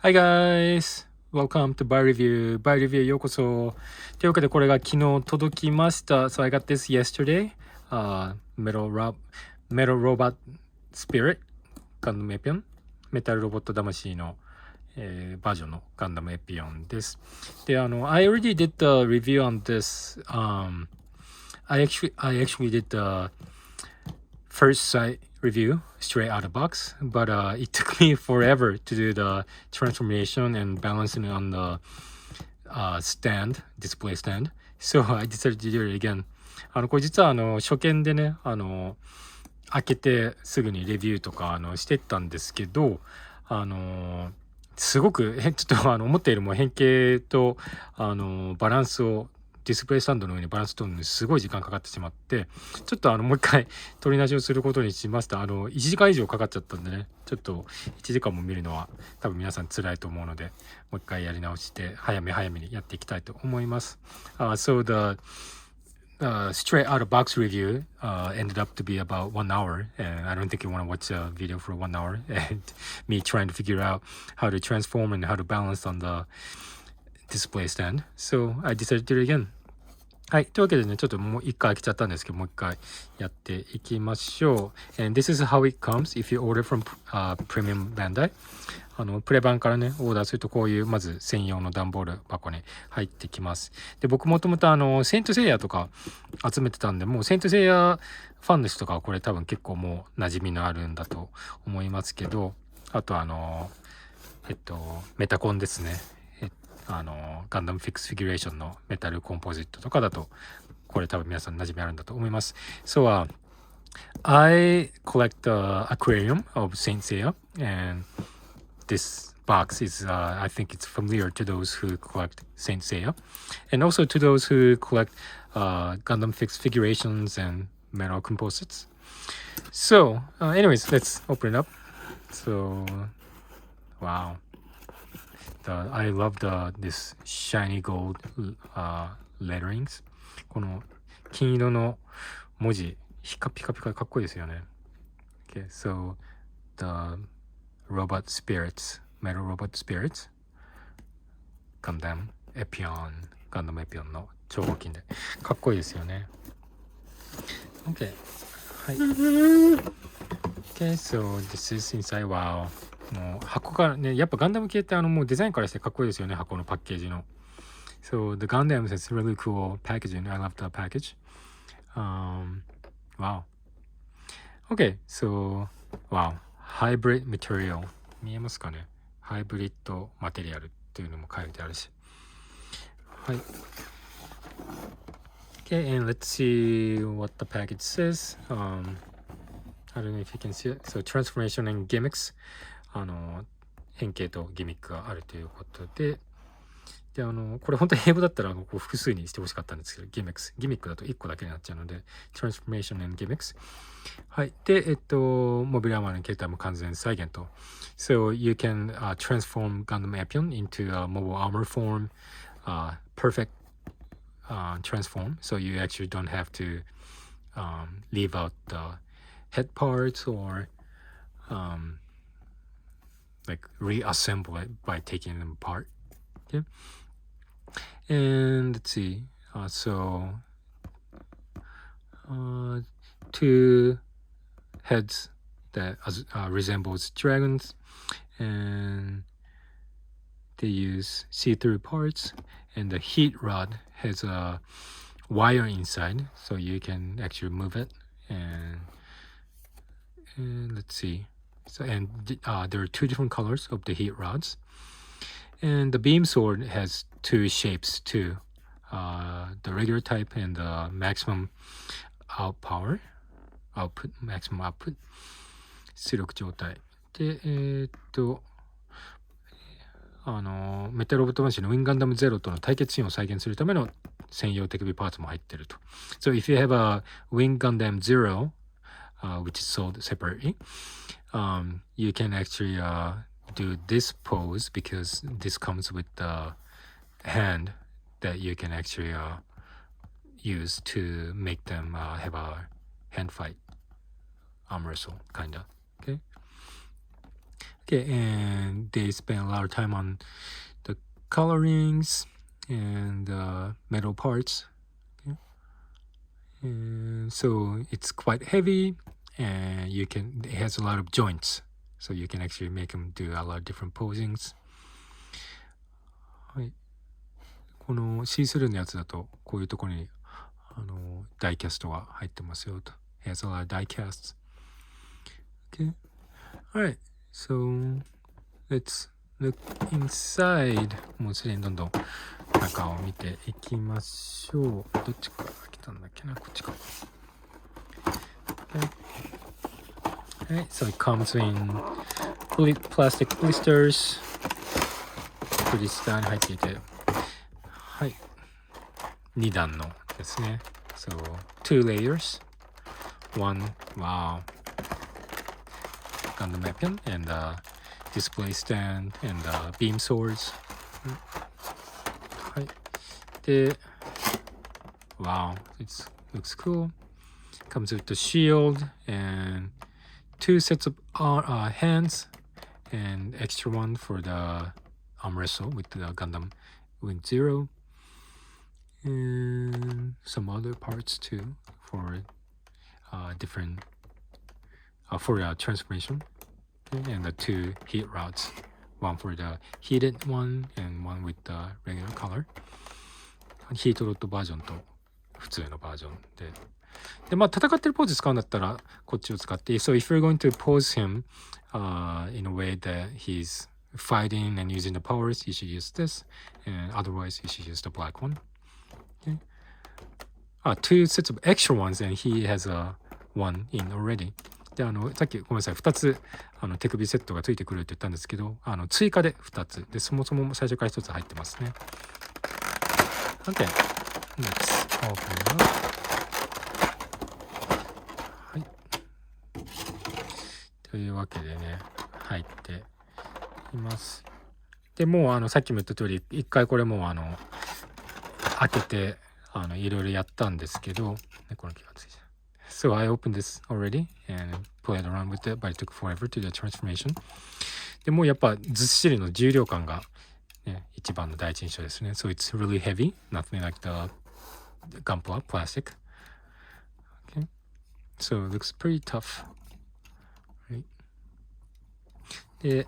Hi guys! Welcome to Buy Review. Buy Review ようこそ。というわけでこれが昨日届きました。So I got this yesterday. Metal Robot Spirit ガンダムエピオン。メタルロボット魂の、バージョンのガンダムエピオンです。で、I already did the review on this. I actually did the first site review straight out of box, but it took me forever to do the transformation and balancing on the display stand. So I decided to do it again. これ実は初見でね、開けてすぐにレビューとかしてったんですけど、すごくちょっと思ったよりも変形とバランスをディスプレイスタンドの上にバランス取るのにすごい時間かかってしまって、ちょっともう一回取り直しをすることにしました。1時間以上かかっちゃったんでね、ちょっと1時間も見るのは多分皆さん辛いと思うので、もう一回やり直して早めにやっていきたいと思います。So the straight out of box review ended up to be about 1 hour, and I don't think you want to watch a video for 1 hour and me trying to figure out how to transform and how to balance on the display stand. So I decided to do it again. はい。というわけでね、ちょっともう一回開けちゃったんですけど、もう一回やっていきましょう。And this is how it comes if you order from Premium Bandai. プレ版からね、オーダーするとこういう、まず専用の段ボール箱に入ってきます。で、僕もともとセイントセイヤとか集めてたんで、もうセイントセイヤファンの人とかはこれ多分結構もう馴染みのあるんだと思いますけど、あとメタコンですね。ガンダムフィックスフィギュレーションのメタルコンポジットとかだとこれ多分皆さん馴染みあるんだと思います。So, I collect the aquarium of Saint Seiya, and this box is I think it's familiar to those who collect Saint Seiya, and also to those who collect Gundam fixed figurations and metal composites. So, anyways, let's open it up. So, wow.I love this shiny gold letterings. この金色の文字、ピカピカかっこいいですよね。Okay, so the robot spirits, metal robot spirits, Gundam Epyon, Gundam Epyon の超合金でかっこいいですよね。Okay, はい。Okay, so this is inside. Wow.もう箱がね、やっぱガンダム系ってもうデザインからしてかっこいいですよね、箱のパッケージの。So the Gundams is really cool packaging. I love the package. Wow. Okay, so wow. Hybrid material. 見えますかね？ハイブリッドマテリアルっていうのも書いてあるし。はい。Okay, and let's see what the package says. I don't know if you can see it. So transformation and gimmicks.変形とギミックがあるということで、で、これ本当に英語だったらこう複数にしてほしかったんですけど、ギミックだと1個だけになっちゃうので、Transformation and Gimmicks。はい。で、モビルアーマーの形態も完全再現と。So you can transform Gundam Epyon into a mobile armor form, perfect transform. So you actually don't have to leave out the head parts or、like reassemble it by taking them apart. Okay. And let's see. Two heads that resembles dragons, and they use see-through parts. And the heat rod has a wire inside, so you can actually move it. And let's see.So, and there are two different colors of the heat rods. And the beam sword has two shapes too. The regular type and the maximum output. 出力状態。で、メタルロボット魂のウィンガンダムゼロとの対決シーンを再現するための専用手首パーツも入っていると。So if you have a Wing Gundam Zero,which is sold separately,you can actually do this pose because this comes with the hand that you can actually use to make them have a hand fight, arm wrestle, kinda. Okay. Okay, and they spend a lot of time on the colorings and metal parts. Okay. And so it's quite heavy, and it has a lot of joints, so you can actually make them do a lot of different posings. はい。この C3 のやつだとこういうところにダイキャストが入ってますよと。It has a lot of die casts. Okay. Alright. So let's look inside. もうすでにどんどん中を見ていきましょう。どっちから来たんだっけな、こっちか。Okay. Alright. So it comes in plastic blisters. ブリスターに入っていて。はい。2段のですね。So, 2 layers. One, wow. Gundam Epyon and display stand and beam swords. はい。で、wow, it looks cool. Comes with the shield and 2 sets of hands and extra one for the arm wrestle with the Gundam Wing Zero. And some other parts too for different for transformation. Okay, and the 2 heat rods, one for the heated one and one with the regular color. ヒートロッドバージョンと普通のバージョンで、まあ戦ってるポーズ使うんだったらこっちを使って、so if you're going to pose him in a way that he's fighting and using the powers, you should use this, and otherwise you should use the black one.Okay. 2 sets of extra ones and he has one in already. で、さっきごめんなさい、2つ手首セットがついてくるって言ったんですけど、追加で2つ。で、そもそも最初から1つ入ってますね。Okay. Let's open it up. はい。というわけでね、入っています。で、もうさっきも言った通り、一回これもう開けていろいろやったんですけど、この気がついちゃう。So I opened this already and played around with it, but it took forever to do the transformation. でもうやっぱずっしりの重量感が、ね、一番の第一印象ですね。So it's really heavy, nothing like the Gunpla plastic. Okay. So it looks pretty tough. Right. で、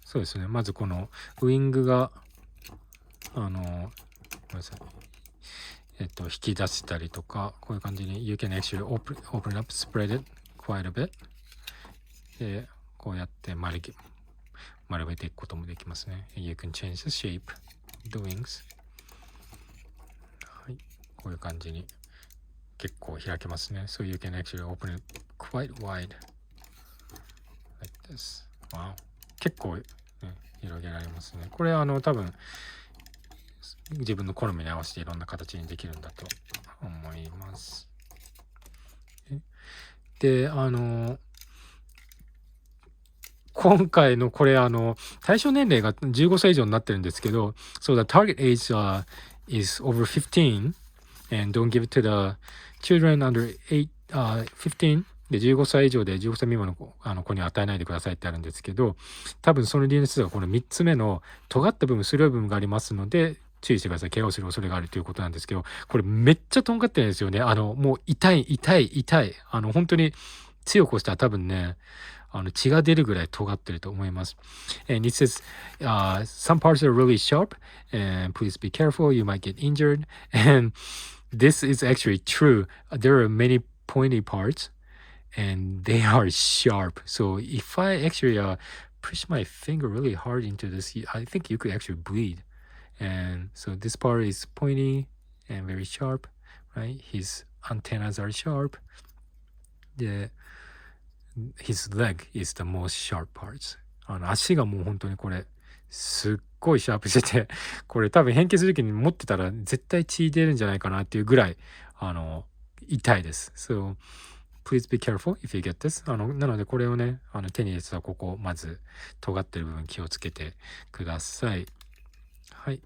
そうですね。まずこのウィングがごめんなさい。引き出したりとか、こういう感じに You can actually open up, spread it quite a bit. で、こうやって丸めていくこともできますね。You can change the shape of the wings. はい。こういう感じに結構開けますね。So you can actually open it quite wide. Like this. Wow. 結構、ね、広げられますね。これ多分自分の好みに合わせていろんな形にできるんだと思います。で、今回のこれ対象年齢が15歳以上になってるんですけど、So the target age is over 15 and don't give it to the children under 15で15歳以上で15歳未満の子に与えないでくださいってあるんですけど、多分その理由の一つがこの3つ目の尖った部分、鋭い部分がありますので注意してください。怪我をする恐れがあるということなんですけど、これめっちゃとんがってるんですよね。もう痛い。本当に強く押したら多分ね、血が出るぐらい尖ってると思います。And it says, some parts are really sharp, and please be careful, you might get injured. And this is actually true. There are many pointy parts, and they are sharp. So if I actually push my finger really hard into this, I think you could actually bleed. And so this part is pointy and very sharp, right? His antennas are sharp. His leg is the most sharp parts. 足がもう本当にこれすっごいシャープしてて、これ多分変形する時に持ってたら絶対血出るんじゃないかなっていうぐらい痛いです。So please be careful if you get this. なのでこれをね手に入れてたらここまず尖ってる部分気をつけてください。はい。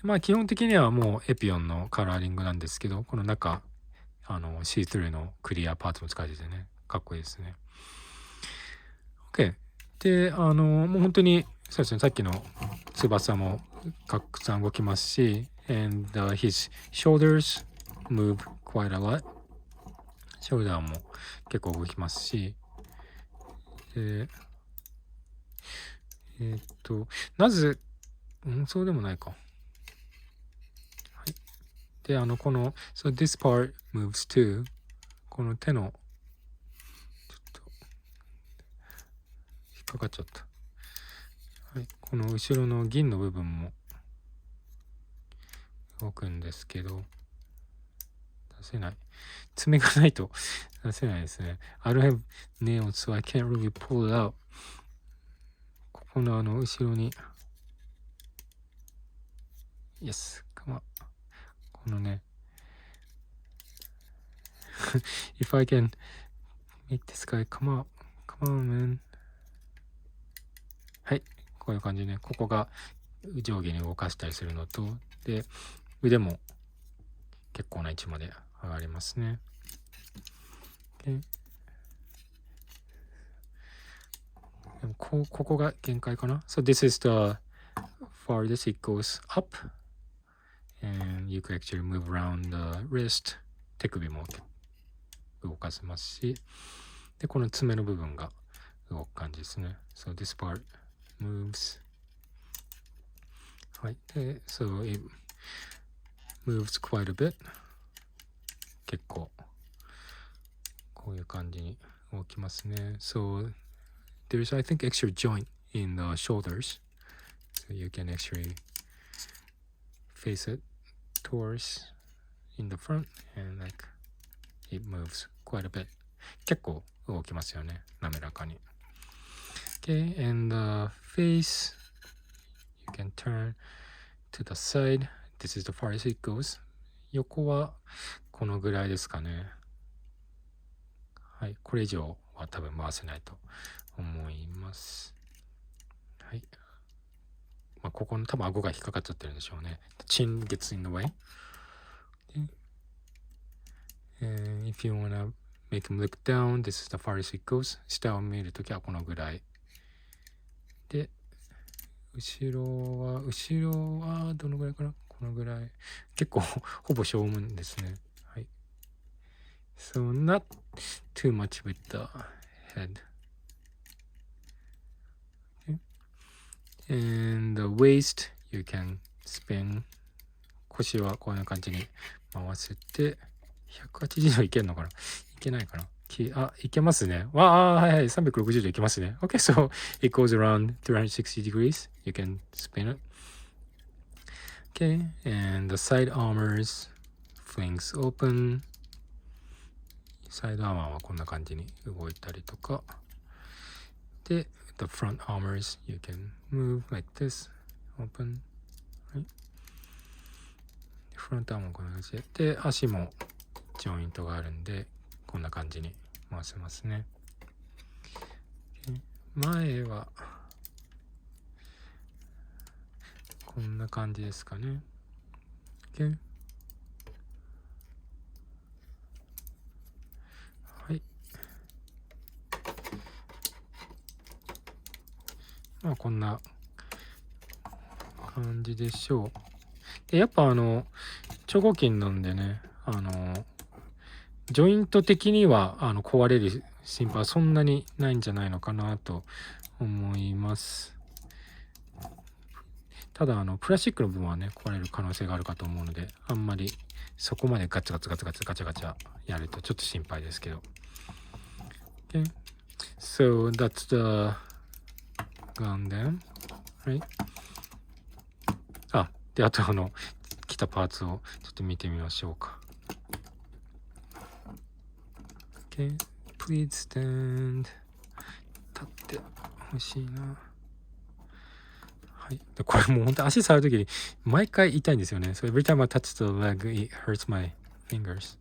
まあ基本的にはもうエピオンのカラーリングなんですけど、この中シースルーのクリアパーツも使えててね、かっこいいですね。OK。で、もう本当に、そうですね、さっきの翼もたくさん動きますし、and、his shoulders move quite a lot。ショルダーも結構動きますし、なぜ、そうでもないか。はい。で、この、so this part moves too。この手の、ちょっと、引っかかっちゃった。はい。この後ろの銀の部分も動くんですけど、出せない。爪がないと出せないですね。I don't have nails, so I can't really pull it out。ここの後ろに、Yes, come on。このね、If I can make this guy come on, man。はい。こういう感じね。ここが上下に動かしたりするのと、で、腕も結構な位置まで上がりますね。でもここが限界かな。So this is the farthest it goes up. And you can actually move around the wrist. 手首も動かせますし、で、この爪の部分が動く感じですね。So this part moves. はい。で、so it moves quite a bit. 結構、こういう感じに動きますね。So there's, I think, extra joint in the shoulders. So you can actually face it towards in the front and like it moves quite a bit. 結構動きますよね。滑らかに。Okay, and the face, you can turn to the side. This is the farthest it goes. 横はこのぐらいですかね。はい、これ以上は多分回せないと思います。はい。まあ、ここの多分顎が引っかかっちゃってるんでしょうね。Chin gets in the way. And if you wanna make him look down, this is the farthest it goes. 下を見るときはこのぐらい。で、後ろはどのぐらいかな？このぐらい。結構ほぼ正面ですね。はい。So not too much with the head. And the waist, you can spin. 腰はこういう感じに回せて、180度いけるのかな？いけないかな？いけますね。はいはい、360度いけますね。Okay, so it goes around 360 degrees. You can spin it. Okay, and the side armors, flings open. サイドアーマーはこんな感じに動いたりとか。で、the front armors, you can move like this, open. はい。フロントアーマーはこんな感じで。で、足もジョイントがあるんで、こんな感じに回せますね。前は、こんな感じですかね。Okay. はい。まあ、こんな感じでしょう。で、やっぱ超合金なんでね、ジョイント的には壊れる心配はそんなにないんじゃないのかなと思います。ただプラスチックの部分はね壊れる可能性があるかと思うので、あんまりそこまでガチャやるとちょっと心配ですけど。Okay. So that's the Gundam, right? で、あと来たパーツをちょっと見てみましょうか。Okay, please stand. 立ってほしいな。はい。で、これもう本当足触るときに毎回痛いんですよね。So every time I touch the leg, it hurts my fingers.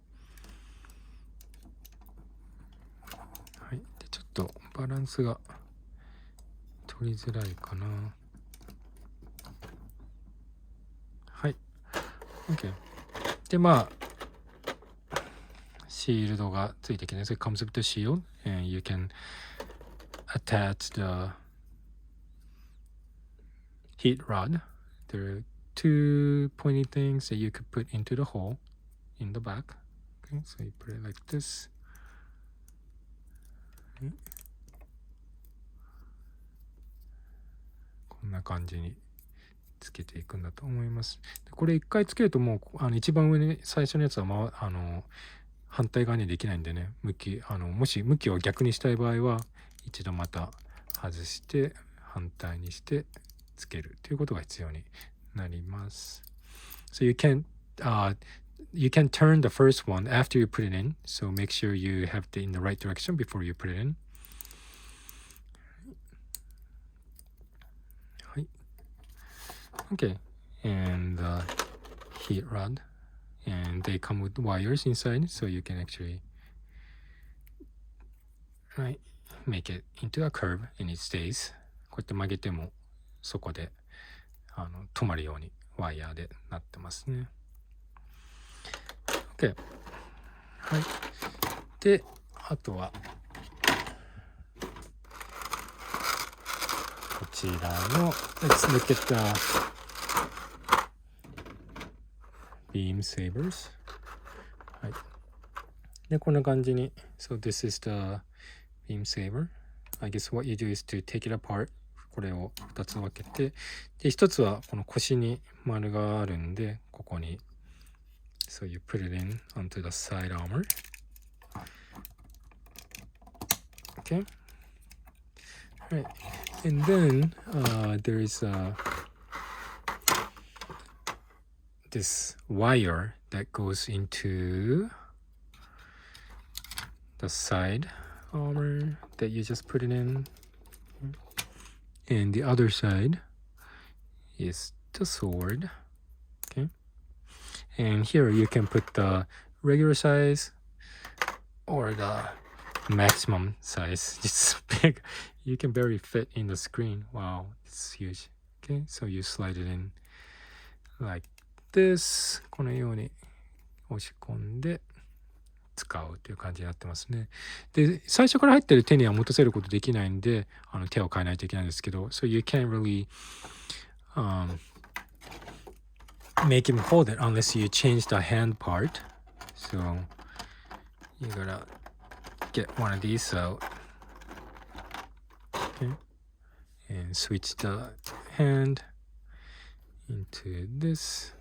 はい。で、ちょっとバランスが取りづらいかな。はい。OK。で、まあ、シールドがついてきて、それ comes with the shield and you can attach the heat rod. There are two pointy things that you could put into the hole in the back. Okay, so you put it like this. Okay. こんな感じにつけていくんだと思います。でこれ一回つけるともう一番上に最初のやつは、反対側にはできないんでね、もし向きを逆にしたい場合は一度また外して反対にしてつけるということが必要になります。So you can turn the first one after you put it in. So make sure you have it in the right direction before you put it in. はい。Okay. And the heat rod. And they come with wires inside, so you can actually make it into a curve and it stays. こうやって曲げてもそこで止まるようにワイヤーでなってますね。OK。はい。で、あとはこちらの Let's look at the beam sabers。はい。で、こんな感じに So this is the beam saber. I guess what you do is to take it apart. これを2つ分けて、で1つはこの腰に丸があるんで、ここに So you put it in onto the side armor. Okay. Right. And then there is this wire that goes into the side armor that you just put it in. And the other side is the sword. Okay. And here you can put the regular size or the maximum size. It's big. You can barely fit in the screen. Wow, it's huge. Okay, so you slide it in like this. このように押し込んで使うという感じになってますね。で、最初から入ってる手には持たせることできないんで、手を変えないといけないんですけど、So you can't really make him hold it unless you change the hand part. So you gotta get one of these out. Okay. And switch the hand into this.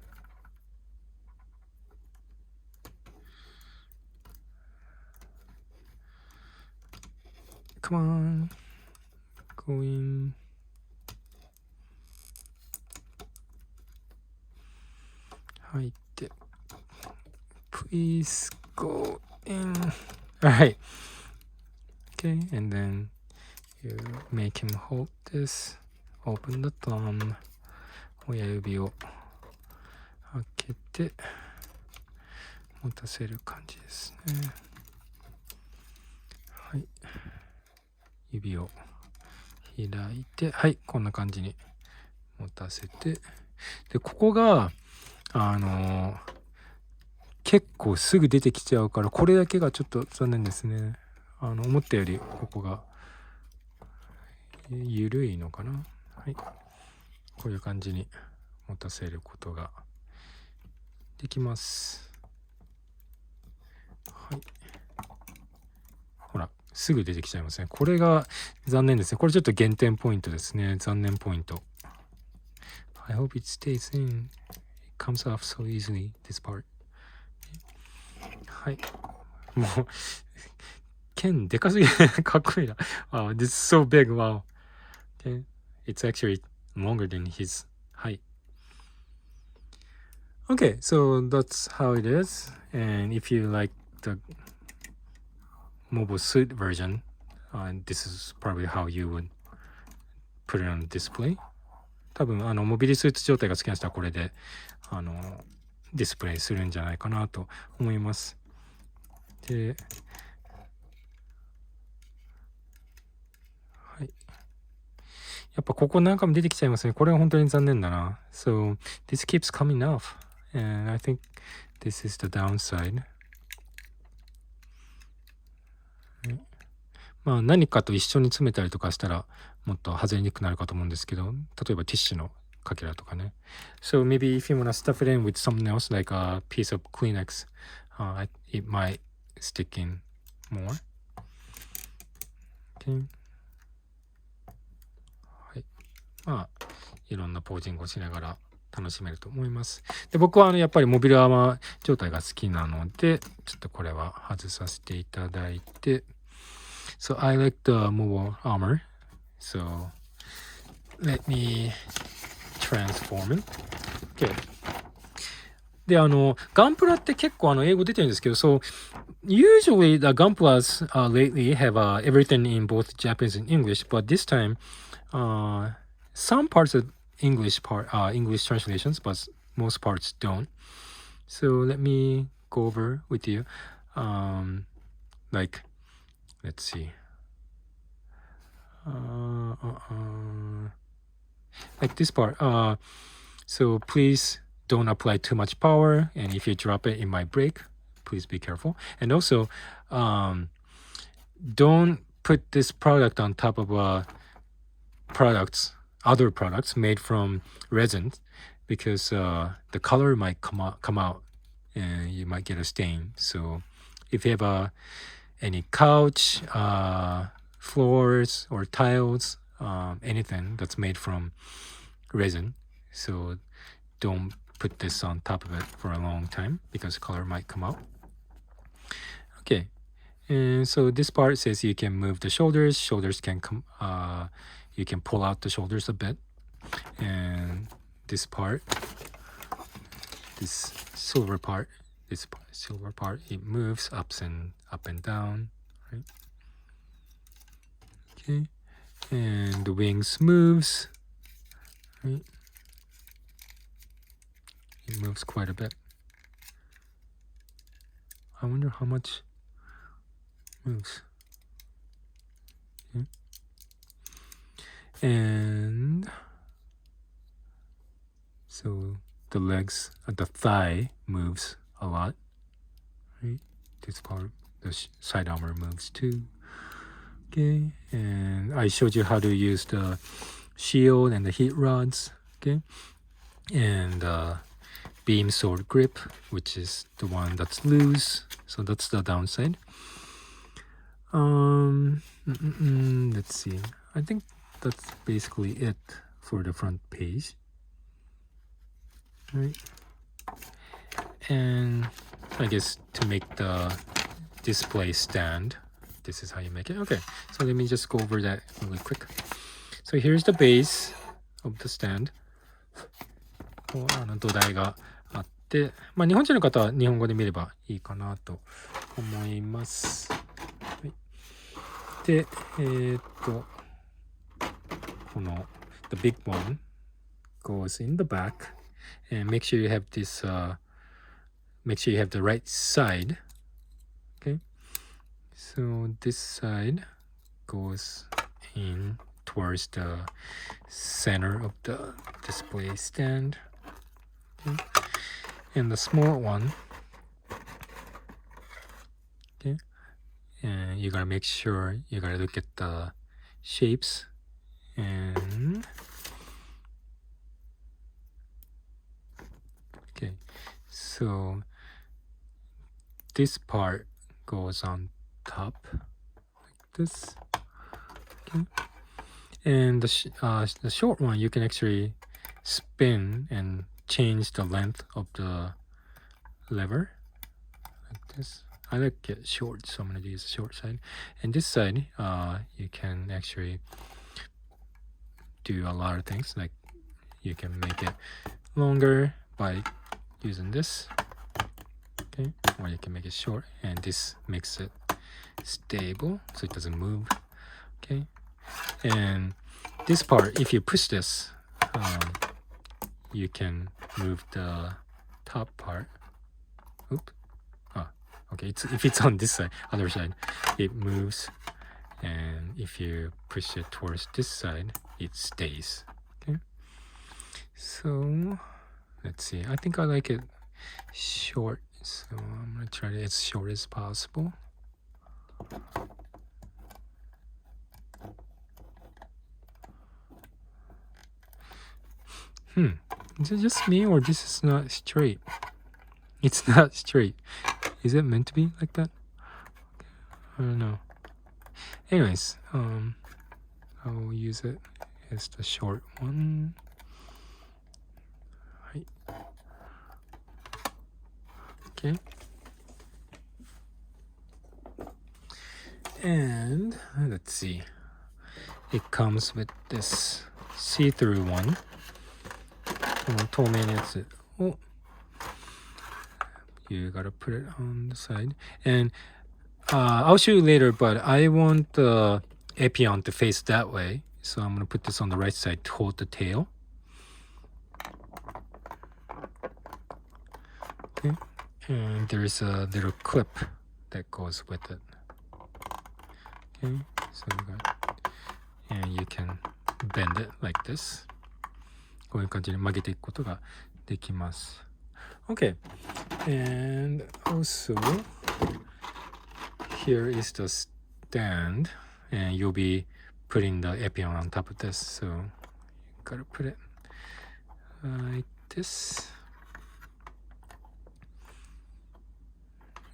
Come on. Go in. 入って。Please go in. Alright. Okay, and then you make him hold this. Open the thumb. 親指を開けて持たせる感じですね。はい。指を開いて、はい、こんな感じに持たせて、で、ここが、結構すぐ出てきちゃうから、これだけがちょっと残念ですね。思ったよりここが緩いのかな。はい。こういう感じに持たせることができます。はい。ほら、すぐ出てきちゃいますね。これが残念ですね。これちょっと減点ポイントですね。残念ポイント。I hope it stays in. It comes off so easily, this part. はい。もう、剣でかすぎる。かっこいいな。Wow, this is so big. Wow. Okay. It's actually longer than his height. Okay, so that's how it is. And if you like the mobile suit version, this is probably how you would put it on display. 多分モビリスーツ状態が好きな人はこれでディスプレイするんじゃないかなと思います。で、はい。やっぱここなんかも出てきちゃいますね。これは本当に残念だな。So this keeps coming off, and I think this is the downside. まあ何かと一緒に詰めたりとかしたらもっと外れにくくなるかと思うんですけど、例えばティッシュのかけらとかね。So maybe if you want to stuff it in with something else like a piece of Kleenex, it might stick in more. Okay. はい。まあいろんなポージングをしながら楽しめると思います。で、僕はやっぱりモビルアーマー状態が好きなので、ちょっとこれは外させていただいて。So I like the mobile armor. So let me transform it. Okay. で、ガンプラって結構英語出てるんですけど、So usually the Gunplas lately have everything in both Japanese and English, but this time some parts of English translations, but most parts don't. So let me go over with you. Like, let's see. Like this part. So please don't apply too much power, and if you drop it, it might break. Please be careful. And also, don't put this product on top of other products made from resin, because the color might come out and you might get a stain. So if you have any couch, floors or tiles, anything that's made from resin, so don't put this on top of it for a long time because color might come out. Okay, and so this part says you can move the shoulders. Shoulders can come. You can pull out the shoulders a bit, and this part, this silver part, it moves up and down, right? Okay, and the wings moves, right? It moves quite a bit. I wonder how much moves. Okay. And so the legs, the thigh moves a lot, right? This part, the side armor moves too. Okay, and I showed you how to use the shield and the heat rods. Okay, and beam sword grip, which is the one that's loose. So that's the downside. Let's see. I think that's basically it for the front page. Right. And I guess to make the display stand, this is how you make it. Okay, so let me just go over that really quick. So here's the base of the stand. 土台があって、まあ日本人の方は日本語で見ればいいかなと思います。はい、で、この the big one goes in the back, and make sure you have this make sure you have the right side. Okay, so this side goes in towards the center of the display stand. Okay. And the small one, okay, and you gotta make sure you gotta look at the shapes, and okay, so this part goes on top like this, okay, and the short one you can actually spin and change the length of the lever like this. I like it short, so I'm going to use the short side. And this side, you can actually do a lot of things. Like you can make it longer by using this, okay, or you can make it short, and this makes it stable so it doesn't move, okay. And this part, if you push this, you can move the top part. Oop. Okay, if it's on this side, other side, it moves, and if you push it towards this side, it stays. Okay, so let's see. I think I like it short, so I'm gonna try to as short as possible. Is it just me or this is not straight? It's not straight. Is it meant to be like that? I don't know. Anyways, I'll use it as the short one. はい。Okay. And let's see. It comes with this see-through one. この透明なやつを You gotta put it on the side. And I'll show you later, but I want the Epyon to face that way. So I'm gonna put this on the right side to hold the tail. Okay. And there's a little clip that goes with it. Okay, so you got, and you can bend it like this. こういう感じで曲げていくことができます。Okay, and also here is the stand, and you'll be putting the Epyon on top of this. So you gotta put it like this.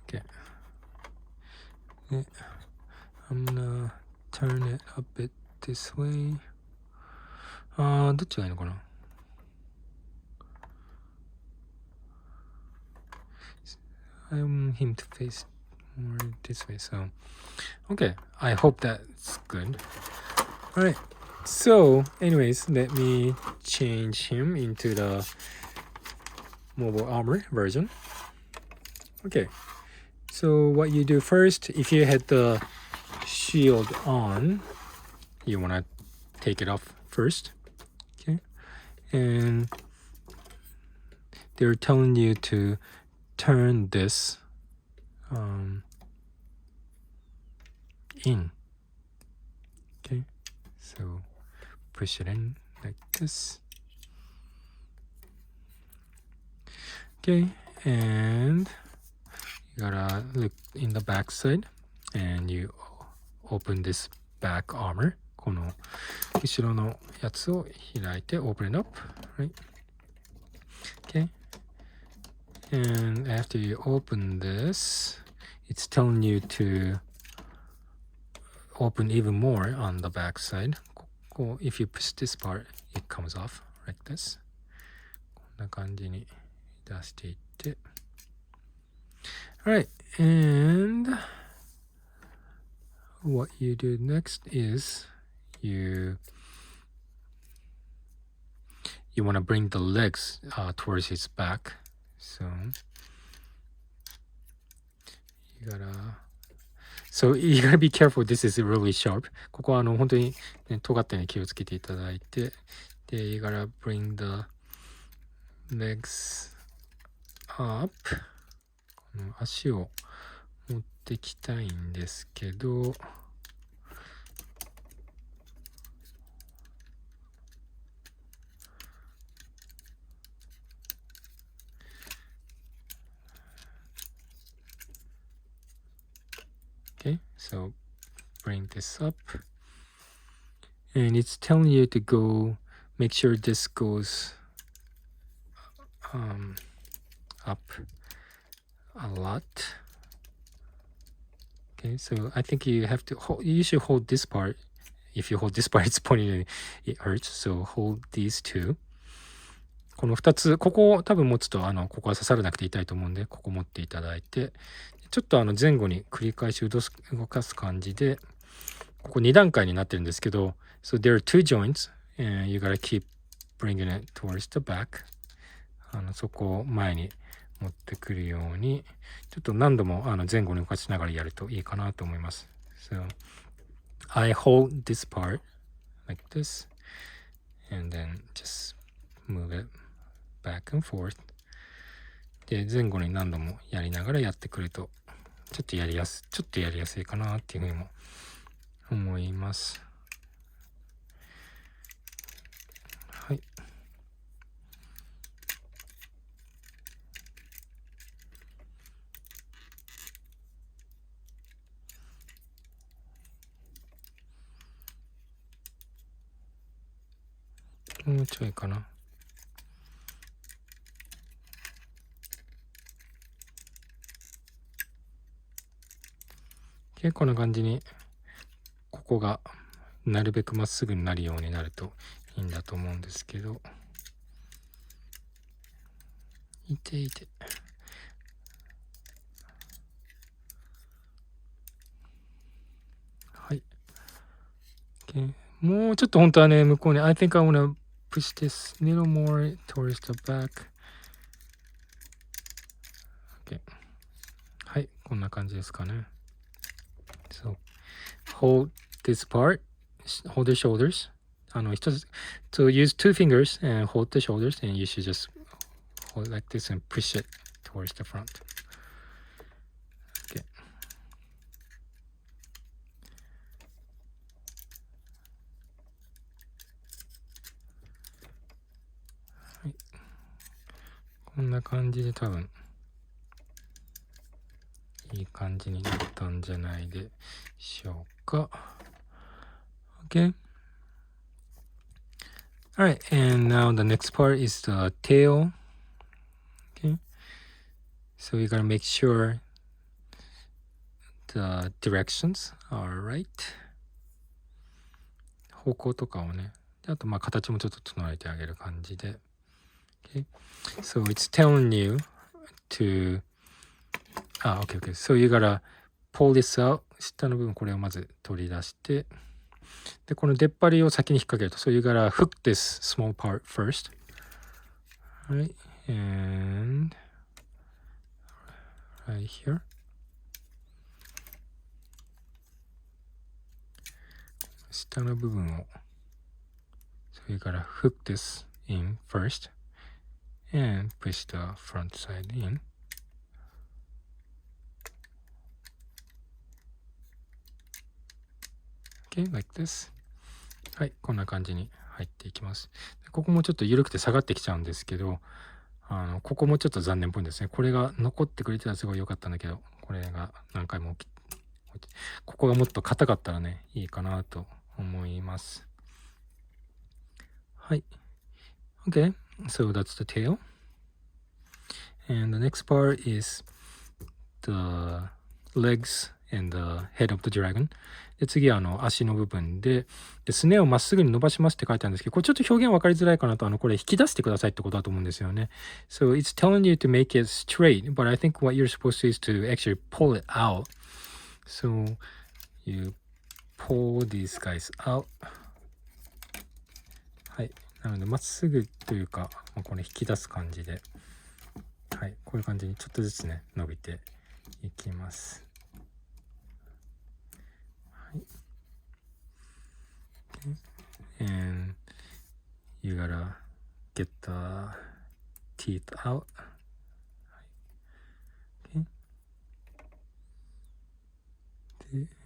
Okay. I'm gonna turn it a bit this way. どっちがいいのかな? I want him to face more this way. So, okay. I hope that's good. All right. So, anyways, let me change him into the mobile armor version. Okay. So, what you do first, if you had the shield on, you want to take it off first. Okay. And they're telling you to turn this in. Okay. So push it in like this. Okay. And you gotta look in the back side and you open this back armor. この後ろのやつを開いて open it up. Right. Okay. And after you open this, it's telling you to open even more on the back side. If you push this part, it comes off like this. こんな感じに出していって。Alright, and what you do next is you want to bring the legs towards his back. So you gotta be careful. This is really sharp. ここは本当に、ね、尖ったように気をつけていただいて、で、you gotta bring the legs up. この足を持ってきたいんですけど、Okay, so bring this up. And it's telling you to go, make sure this goes up a lot. Okay, so I think you have to hold, you should hold this part. If you hold this part, it's pointing, it hurts. So hold these two. この2つ、ここを多分持つと、ここは刺さらなくて痛いと思うんで、ここ持っていただいて、ちょっと前後に繰り返し動かす感じで、ここ2段階になってるんですけど、So there are two joints, and you gotta keep bringing it towards the back. そこを前に持ってくるように、ちょっと何度も前後に動かしながらやるといいかなと思います。So, I hold this part like this, and then just move it back and forth. で、前後に何度もやりながらやってくると、ちょっとやりやすいかなっていうふうにも思います。はい。もうちょいかな。こんな感じにここがなるべくまっすぐになるようになるといいんだと思うんですけど、いてはい、もうちょっと本当はね、向こうに I think I wanna push this a little more towards the back。 はい、こんな感じですかね。So hold this part, hold the shoulders。一つ、to use two fingers and hold the shoulders, and you should just hold like this and push it towards the front。 Okay。 はい、こんな感じで多分いい感じになったんじゃないでしょうか。 Okay。 Alright, and now the next part is the tail. Okay, so we gotta make sure the directions are right。 方向とかをね、あとまあ形もちょっと整えてあげる感じで。Okay, so it's telling you to okay, so you gotta pull this out。 下の部分これをまず取り出して、でこの出っ張りを先に引っ掛けると、 so you gotta hook this small part first。 Right, and right here。 下の部分を so you gotta hook this in first and push the front side in。 Okay, like this。 はい、こんな感じに入っていきます。ここもちょっと緩くて下がってきちゃうんですけど、ここもちょっと残念っぽいんですね。これが残ってくれてたらすごい良かったんだけど、これが何回もここがもっと硬かったらね、いいかなと思います。はい。Okay, so that's the tail. And the next part is the legs and the head of the dragon。 で次は足の部分で、すねをまっすぐに伸ばしますって書いてあるんですけど、これちょっと表現分かりづらいかなと、これ引き出してくださいってことだと思うんですよね。So it's telling you to make it straight, but I think what you're supposed to is to actually pull it out. So you pull these guys out。 はい。なのでまっすぐというか、これ引き出す感じで、はい、こういう感じにちょっとずつね伸びていきます。はい。And you gotta get the teeth out。 Okay。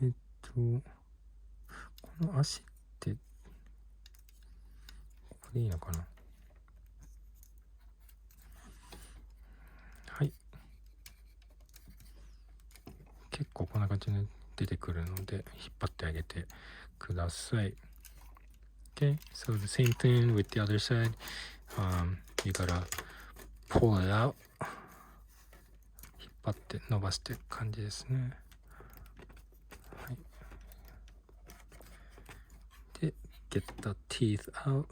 でこの足ってここでいいのかな。はい。結構こんな感じで出てくるので引っ張ってあげてください。Okay, so the same thing with the other side. You gotta pull it out。 引っ張って伸ばしていく感じですね。はい。で、get the teeth out。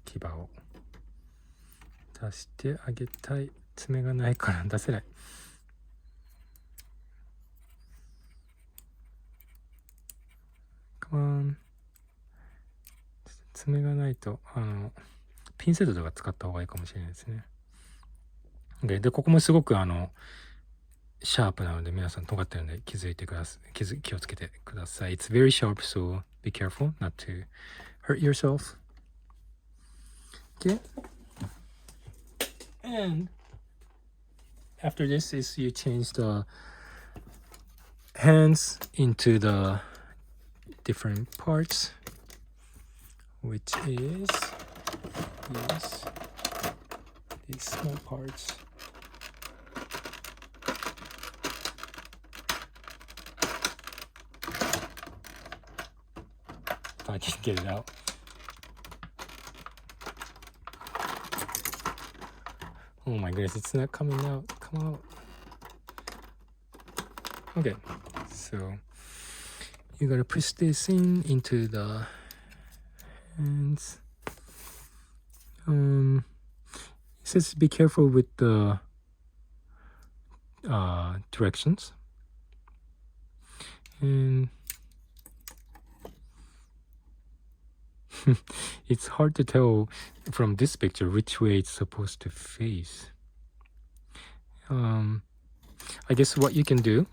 牙を出してあげたい。爪がないから出せない。爪がないとピンセットとか使った方がいいかもしれないですね。でここもすごくシャープなので、皆さん尖ってるので気をつけてください。It's very sharp, so be careful not to hurt yourself. Okay. And after this is you change the hands into the different parts, which is these small parts. If I can get it out. Oh my goodness, it's not coming out. Come out. Okay, so you gotta push this into the hands. It says be careful with the directions. And it's hard to tell from this picture which way it's supposed to face. I guess what you can do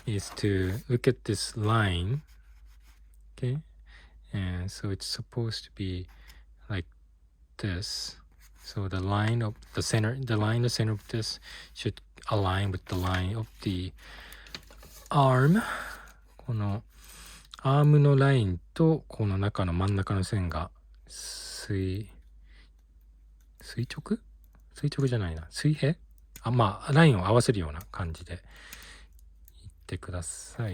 is to look at this line, okay? And so it's supposed to be like this. So the line of the center of this should align with the line of the arm. このアームのラインとこの中の真ん中の線が垂直じゃないな。水平？まあラインを合わせるような感じで入れてくださ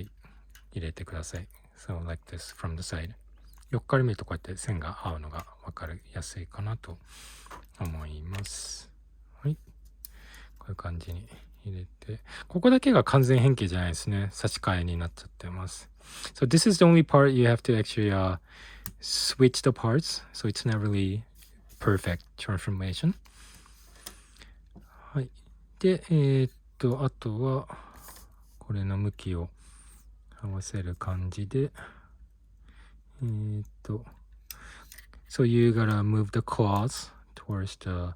い。So like this from the side. 横から見るとこうやって線が合うのが分かりやすいかなと思います。はい。こういう感じに入れて、ここだけが完全変形じゃないですね。差し替えになっちゃってます。So this is the only part you have to actually switch the parts. So it's not really perfect transformation. はい。で、あとは、これの向きを合わせる感じで、So you gotta move the claws towards the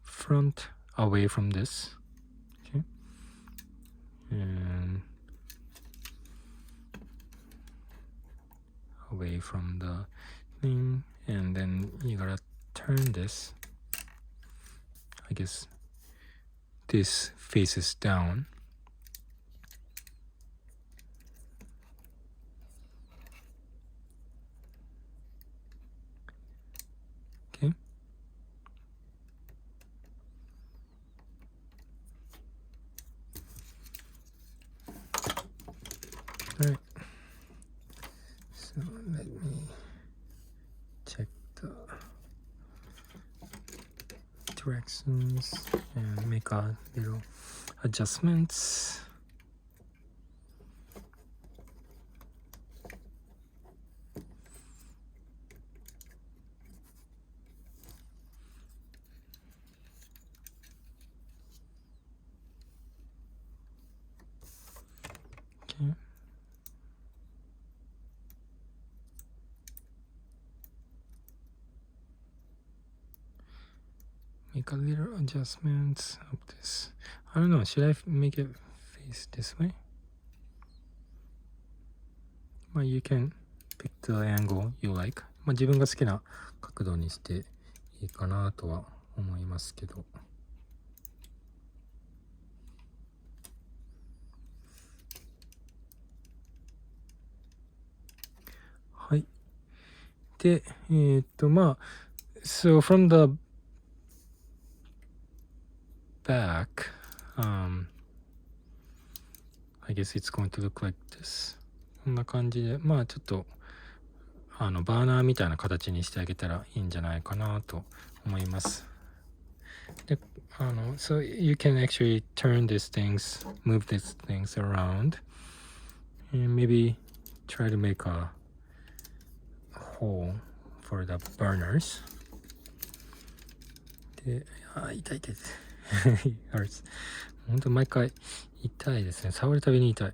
front away from this. Okay. And away from the thing. And then you gotta turn this. I guess this faces down. Okay. All right. So let me check the directions and make a little adjustments. Okay. Make a little adjustments of this. I don't know, should I make it face this way? Well, you can pick the angle you like. 自分が好きな角度にしていいかなとは思いますけど。はい。で、so from the back, I guess it's going to look like this. こんな感じで、ちょっと、バーナーみたいな形にしてあげたらいいんじゃないかなと思います。で、so you can actually turn these things, move these things around, and maybe try to make a hole for the burners. で、痛い。hurts. 本当毎回痛いですね。触るたびに痛い。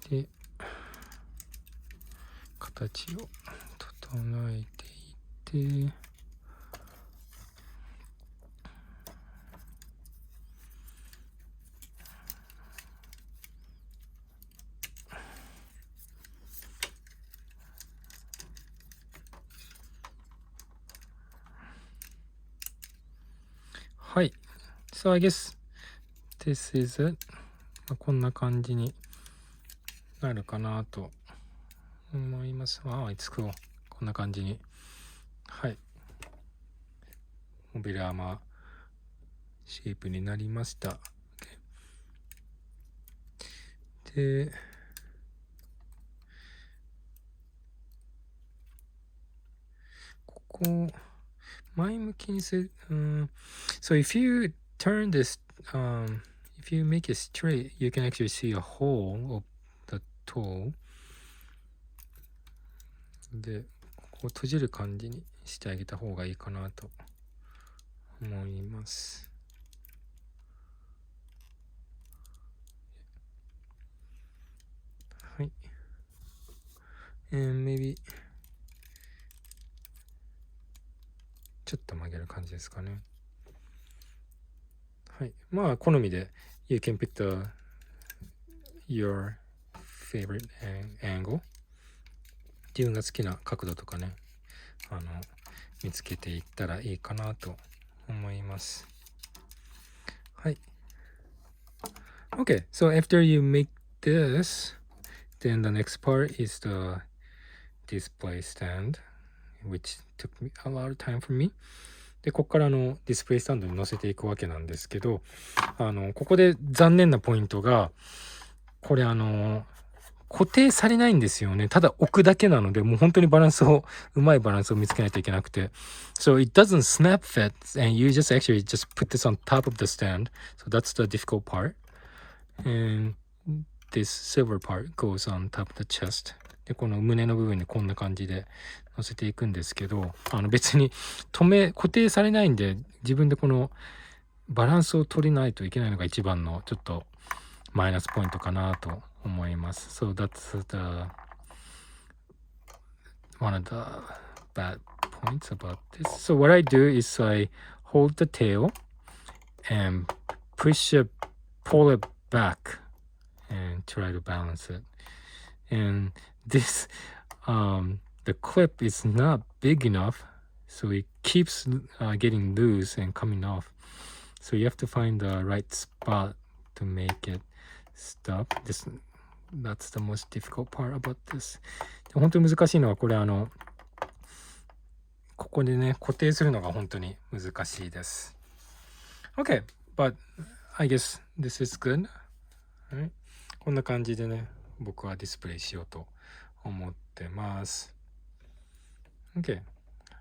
で、形を整えていって、はい。So I guess this is it. こんな感じになるかなと思います。Wow, it's cool. こんな感じに。はい。モビルアーマーシェイプになりました。で、ここ、前向きにする。So if you turn this, if you make it straight, you can actually see a hole of the toe. で、ここを閉じる感じにしてあげた方がいいかなと思います。はい。And maybe ちょっと曲げる感じですかね。はい。まあ、好みで、You can pick your favorite angle. 自分が好きな角度とかね、見つけていったらいいかなと思います。はい。Okay, so after you make this, then the next part is the display stand, which took me a lot of time for me. で、ここからディスプレイスタンドに載せていくわけなんですけど、ここで残念なポイントが、これ固定されないんですよね。ただ置くだけなので、もう本当にうまいバランスを見つけないといけなくて。So it doesn't snap fit and you just put this on top of the stand. So that's the difficult part. And this silver part goes on top of the chest. で、この胸の部分にこんな感じで乗せていくんですけど、別に固定されないんで、自分でこのバランスを取りないといけないのが一番のちょっとマイナスポイントかなと思います。So that's one of the bad points about this. So what I do is I hold the tail and pull it back and try to balance it. And this, the clip is not big enough, so it keeps getting loose and coming off. So you have to find the right spot to make it stop. That's the most difficult part about this. 本当に難しいのはこれここでね固定するのが本当に難しいです。Okay, but I guess this is good. Right? こんな感じでね僕はディスプレイしようと思ってます。Okay.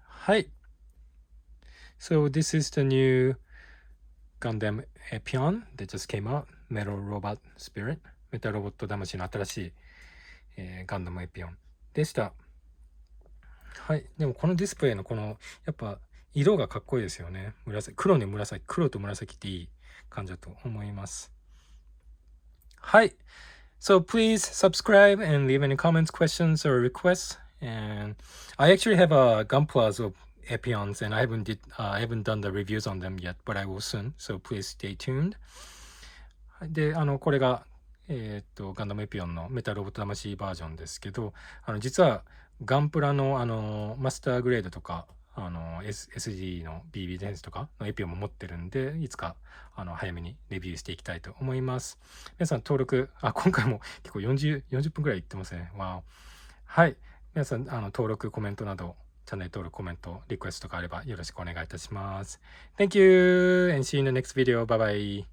はい。So this is the new Gundam Epyon that just came out. Metal Robot Spirit. メタルロボット魂の新しい、ガンダムエピオンでした。はい。でもこのディスプレイのやっぱ色がかっこいいですよね。黒と紫っていい感じだと思います。はい。So please subscribe and leave any comments, questions, or requests. And I actually have a Gunplas of Epyons and I haven't done the reviews on them yet, but I will soon. So please stay tuned. で、これが、ガンダムエピオンのメタルロボット魂バージョンですけど、実はガンプラのマスターグレードとか、SD の BB デンスとかのエピオンも持ってるんで、いつか早めにレビューしていきたいと思います。皆さん登録、今回も結構40分くらいいってますね。わはい。皆さん登録、コメントなど、チャンネル登録、コメント、リクエストがあればよろしくお願いいたします。Thank you and see you in the next video. Bye bye.